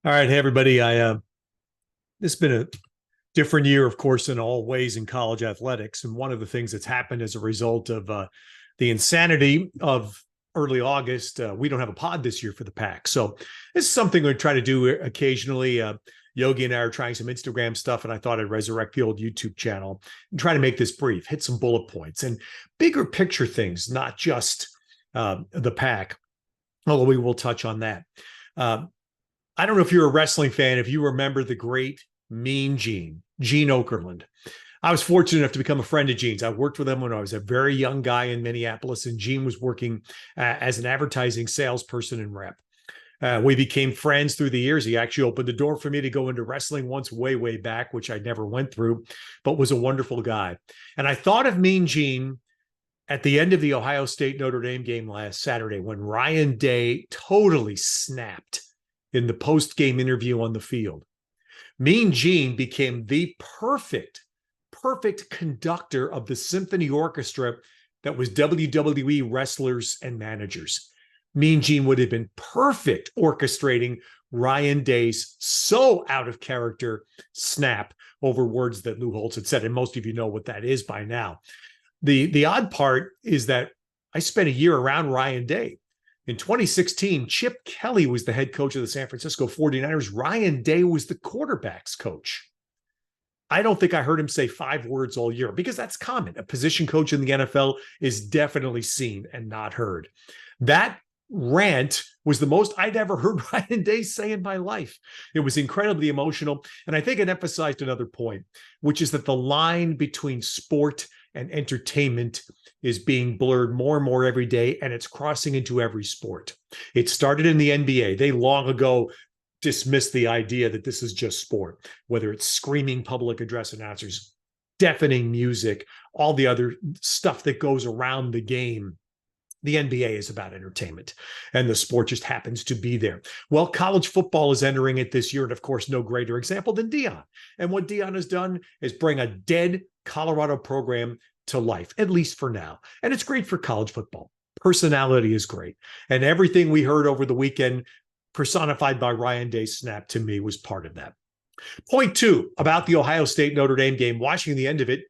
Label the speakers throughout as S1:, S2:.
S1: All right, hey everybody. This has been a different year, of course, in all ways in college athletics, and one of the things that's happened as a result of the insanity of early August, we don't have a pod this year for the pack. So this is something we try to do occasionally. Yogi and I are trying some Instagram stuff, and I thought I'd resurrect the old YouTube channel and try to make this brief, hit some bullet points and bigger picture things, not just the pack. Although we will touch on that. Uh, I don't know if you're a wrestling fan, if you remember the great Mean Gene Okerlund. I was fortunate enough to become a friend of Gene's. I worked with him when I was a very young guy in Minneapolis, and Gene was working as an advertising salesperson and rep. We became friends through the years. He actually opened the door for me to go into wrestling once way back, which I never went through, but was a wonderful guy. And I thought of Mean Gene at the end of the Ohio State Notre Dame game last Saturday when Ryan Day totally snapped in the post-game interview on the field. Mean Gene became the perfect conductor of the symphony orchestra that was WWE wrestlers and managers. Mean Gene would have been perfect orchestrating Ryan Day's so out of character snap over words that Lou Holtz had said, and most of you know what that is by now. The odd part is that I spent a year around Ryan Day. In 2016, Chip Kelly was the head coach of the San Francisco 49ers. Ryan Day was the quarterback's coach. I don't think I heard him say 5 words all year because that's common. A position coach in the NFL is definitely seen and not heard. That rant was the most I'd ever heard Ryan Day say in my life. It was incredibly emotional. And I think it emphasized another point, which is that the line between sport and entertainment is being blurred more and more every day, and it's crossing into every sport. It started in the NBA. They long ago dismissed the idea that this is just sport, whether it's screaming public address announcers, deafening music, all the other stuff that goes around the game. The NBA is about entertainment, and the sport just happens to be there. Well, college football is entering it this year, and of course, no greater example than Deion. And what Deion has done is bring a dead Colorado program to life, at least for now. And it's great for college football. Personality is great. And everything we heard over the weekend, personified by Ryan Day's snap, to me was part of that. Point 2 about the Ohio State Notre Dame game, watching the end of it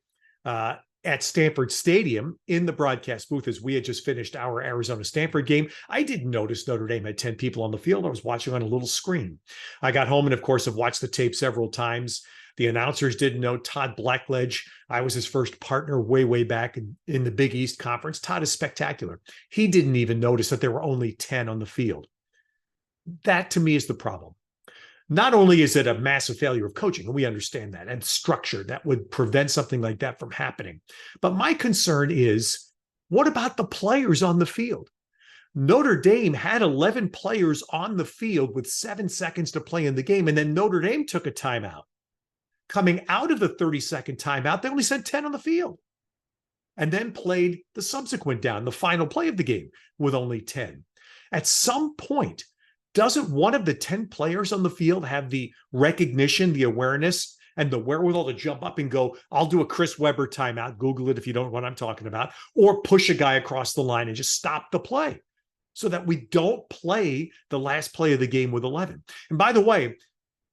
S1: at Stanford Stadium in the broadcast booth as we had just finished our Arizona-Stanford game. I didn't notice Notre Dame had 10 people on the field. I was watching on a little screen. I got home and, of course, have watched the tape several times. The announcers didn't know Todd Blackledge. I was his first partner way back in the Big East Conference. Todd is spectacular. He didn't even notice that there were only 10 on the field. That, to me, is the problem. Not only is it a massive failure of coaching, and we understand that, and structure that would prevent something like that from happening. But my concern is, what about the players on the field? Notre Dame had 11 players on the field with 7 seconds to play in the game, and then Notre Dame took a timeout. Coming out of the 30-second timeout, they only sent 10 on the field and then played the subsequent down, the final play of the game, with only 10. At some point, doesn't one of the 10 players on the field have the recognition, the awareness, and the wherewithal to jump up and go, I'll do a Chris Webber timeout, Google it if you don't know what I'm talking about, or push a guy across the line and just stop the play so that we don't play the last play of the game with 11. And by the way,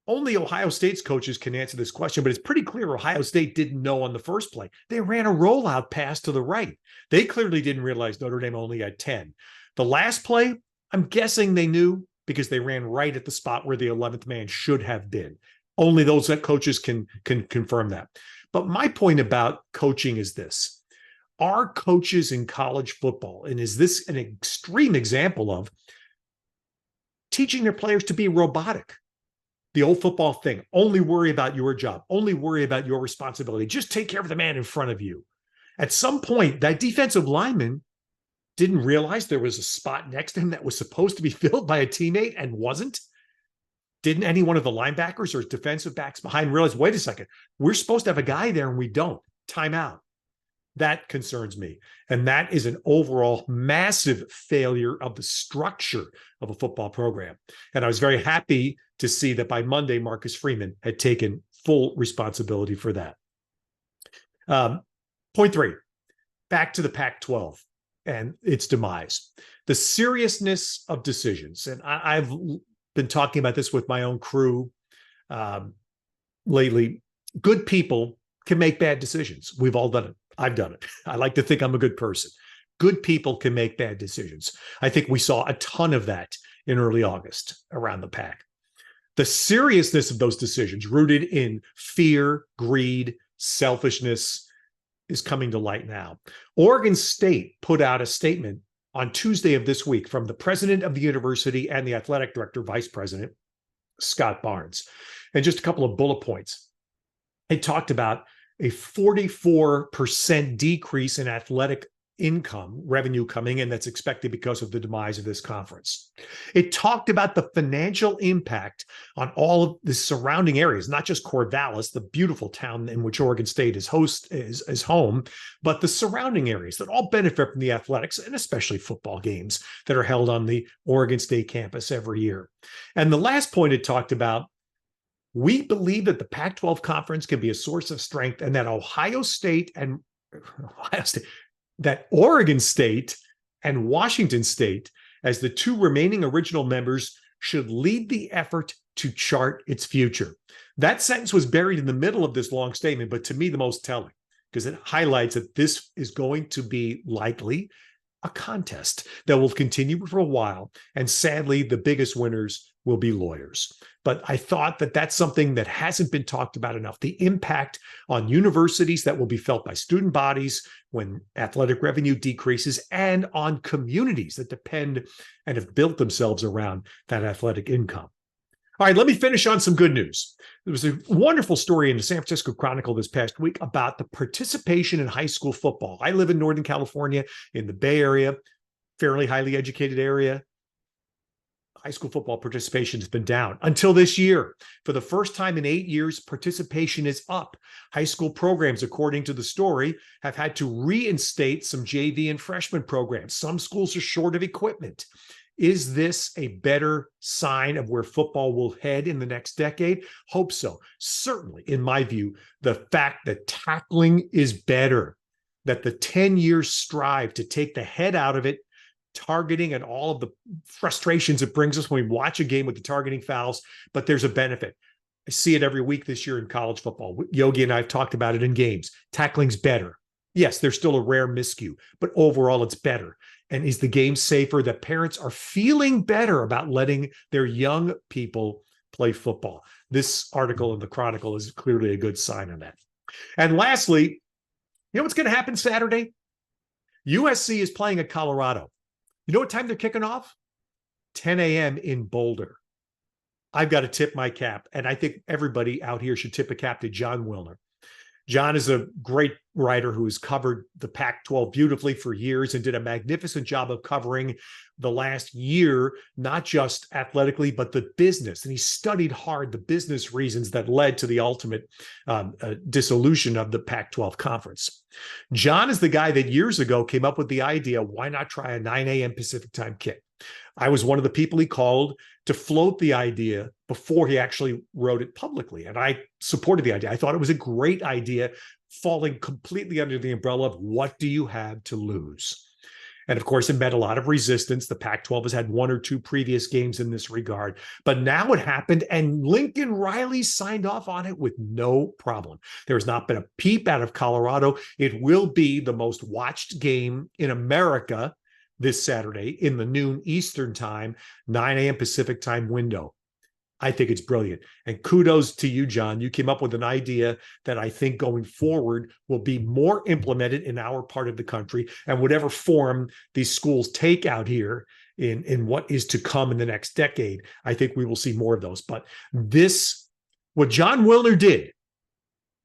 S1: only Ohio State's coaches can answer this question, but it's pretty clear Ohio State didn't know on the first play. They ran a rollout pass to the right. They clearly didn't realize Notre Dame only had 10. The last play, I'm guessing they knew because they ran right at the spot where the 11th man should have been. Only those coaches can confirm that. But my point about coaching is this. Are coaches in college football, and is this an extreme example of teaching their players to be robotic? The old football thing, only worry about your job, only worry about your responsibility. Just take care of the man in front of you. At some point, that defensive lineman didn't realize there was a spot next to him that was supposed to be filled by a teammate and wasn't. Didn't any one of the linebackers or defensive backs behind realize, wait a second, we're supposed to have a guy there and we don't. Timeout. That concerns me. And that is an overall massive failure of the structure of a football program. And I was very happy to see that by Monday, Marcus Freeman had taken full responsibility for that. Point 3, back to the Pac-12 and its demise. The seriousness of decisions. And I've been talking about this with my own crew lately. Good people can make bad decisions. We've all done it. I've done it. I like to think I'm a good person. Good people can make bad decisions. I think we saw a ton of that in early August around the Pac. The seriousness of those decisions, rooted in fear, greed, selfishness, is coming to light now. Oregon State put out a statement on Tuesday of this week from the president of the university and the athletic director, vice president, Scott Barnes. And just a couple of bullet points. It talked about a 44% decrease in athletic income revenue coming in that's expected because of the demise of this conference. It talked about the financial impact on all of the surrounding areas, not just Corvallis, the beautiful town in which Oregon State is home, but the surrounding areas that all benefit from the athletics and especially football games that are held on the Oregon State campus every year. And the last point it talked about, we believe that the Pac-12 conference can be a source of strength and that that Oregon State and Washington State, as the two remaining original members, should lead the effort to chart its future. That sentence was buried in the middle of this long statement, but to me, the most telling, because it highlights that this is going to be likely a contest that will continue for a while. And sadly, the biggest winners will be lawyers. But I thought that that's something that hasn't been talked about enough. The impact on universities that will be felt by student bodies when athletic revenue decreases, and on communities that depend and have built themselves around that athletic income. All right, let me finish on some good news. There was a wonderful story in the San Francisco Chronicle this past week about the participation in high school football. I live in Northern California, in the Bay Area, fairly highly educated area. High school football participation has been down until this year. For the first time in 8 years, participation is up. High school programs, according to the story, have had to reinstate some JV and freshman programs. Some schools are short of equipment. Is this a better sign of where football will head in the next decade? Hope so. Certainly, in my view, the fact that tackling is better, that the 10 years strive to take the head out of it, targeting and all of the frustrations it brings us when we watch a game with the targeting fouls, but there's a benefit. I see it every week this year in college football. Yogi and I have talked about it in games. Tackling's better. Yes, there's still a rare miscue, but overall it's better. And is the game safer? That parents are feeling better about letting their young people play football. This article in the Chronicle is clearly a good sign of that. And lastly, you know what's going to happen Saturday? USC is playing at Colorado. You know what time they're kicking off? 10 a.m. in Boulder. I've got to tip my cap, and I think everybody out here should tip a cap to John Wilner. John is a great writer who has covered the Pac-12 beautifully for years and did a magnificent job of covering the last year, not just athletically, but the business. And he studied hard the business reasons that led to the ultimate dissolution of the Pac-12 conference. John is the guy that years ago came up with the idea, why not try a 9 a.m. Pacific time kick? I was one of the people he called to float the idea before he actually wrote it publicly. And I supported the idea. I thought it was a great idea, falling completely under the umbrella of what do you have to lose? And of course, it met a lot of resistance. The Pac-12 has had one or two previous games in this regard, but now it happened and Lincoln Riley signed off on it with no problem. There has not been a peep out of Colorado. It will be the most watched game in America this Saturday in the noon Eastern time, 9 a.m. Pacific time window. I think it's brilliant. And kudos to you, John. You came up with an idea that I think going forward will be more implemented in our part of the country, and whatever form these schools take out here in what is to come in the next decade, I think we will see more of those. But what John Wilner did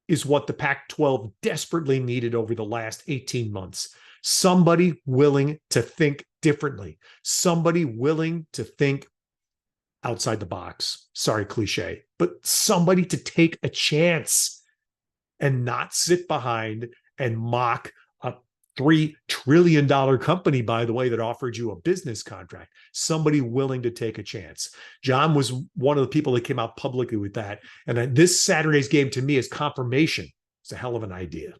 S1: is what the Pac-12 desperately needed over the last 18 months. Somebody willing to think differently, somebody willing to think outside the box. Sorry, cliche, but somebody to take a chance and not sit behind and mock a $3 trillion company, by the way, that offered you a business contract. Somebody willing to take a chance. John was one of the people that came out publicly with that. And this Saturday's game to me is confirmation. It's a hell of an idea.